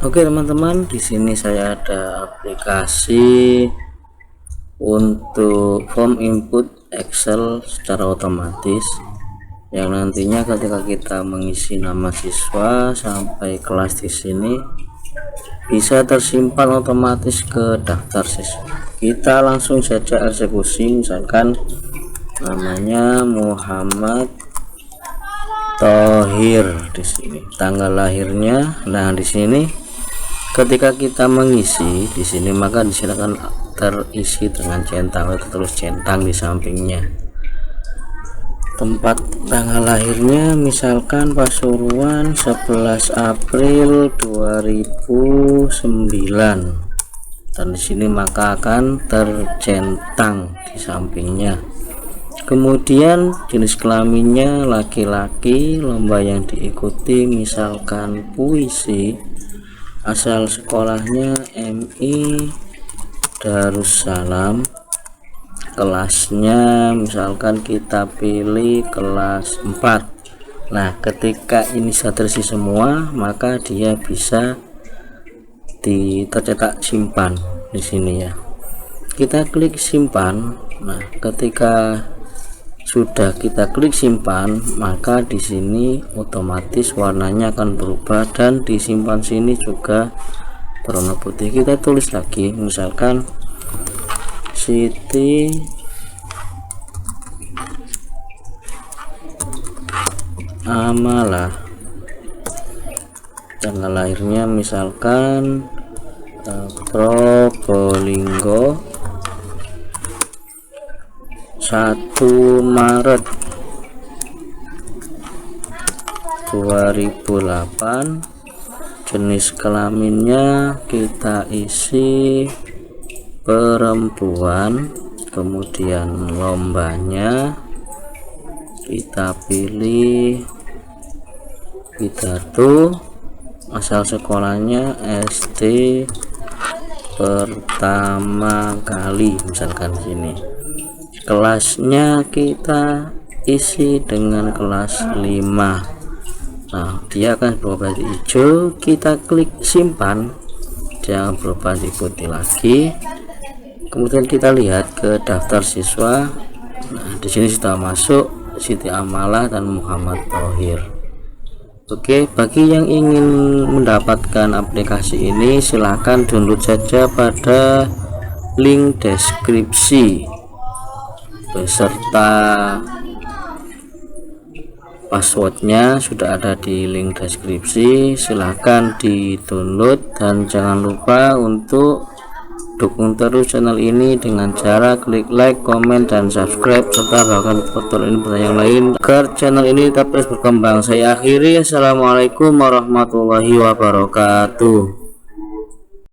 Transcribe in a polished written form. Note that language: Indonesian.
Oke teman-teman, di sini saya ada aplikasi untuk form input Excel secara otomatis yang nantinya ketika kita mengisi nama siswa sampai kelas di sini bisa tersimpan otomatis ke daftar siswa. Kita langsung saja eksekusi, misalkan namanya Muhammad Thohir, di sini tanggal lahirnya. Nah, di sini ketika kita mengisi di sini maka disilakan terisi dengan centang atau terus centang di sampingnya. Tempat tanggal lahirnya misalkan Pasuruan 11 April 2009 dan di sini maka akan tercentang di sampingnya. Kemudian jenis kelaminnya laki-laki, lomba yang diikuti misalkan puisi, asal sekolahnya MI Darussalam, kelasnya misalkan kita pilih kelas 4. Nah, ketika ini sudah terisi semua maka dia bisa tercetak simpan di sini ya. Kita klik simpan. Nah, ketika sudah kita klik simpan maka di sini otomatis warnanya akan berubah dan disimpan sini juga berwarna putih. Kita tulis lagi misalkan Siti Amalah, tanggal lahirnya misalkan Probolinggo 1 Maret 2008, jenis kelaminnya kita isi perempuan, kemudian lombanya kita pilih pidato, asal sekolahnya SD pertama kali misalkan sini. Kelasnya kita isi dengan kelas 5. Nah, dia akan berubah di hijau. Kita klik simpan, dia berubah di putih lagi. Kemudian kita lihat ke daftar siswa. Nah, di sini sudah masuk Siti Amalah dan Muhammad Thohir. Oke, bagi yang ingin mendapatkan aplikasi ini silahkan download saja pada link deskripsi beserta passwordnya sudah ada di link deskripsi. Silahkan di download dan jangan lupa untuk dukung terus channel ini dengan cara klik like, komen, dan subscribe serta bahkan foto ini yang lain agar channel ini tetap terus berkembang. Saya akhiri, assalamualaikum warahmatullahi wabarakatuh.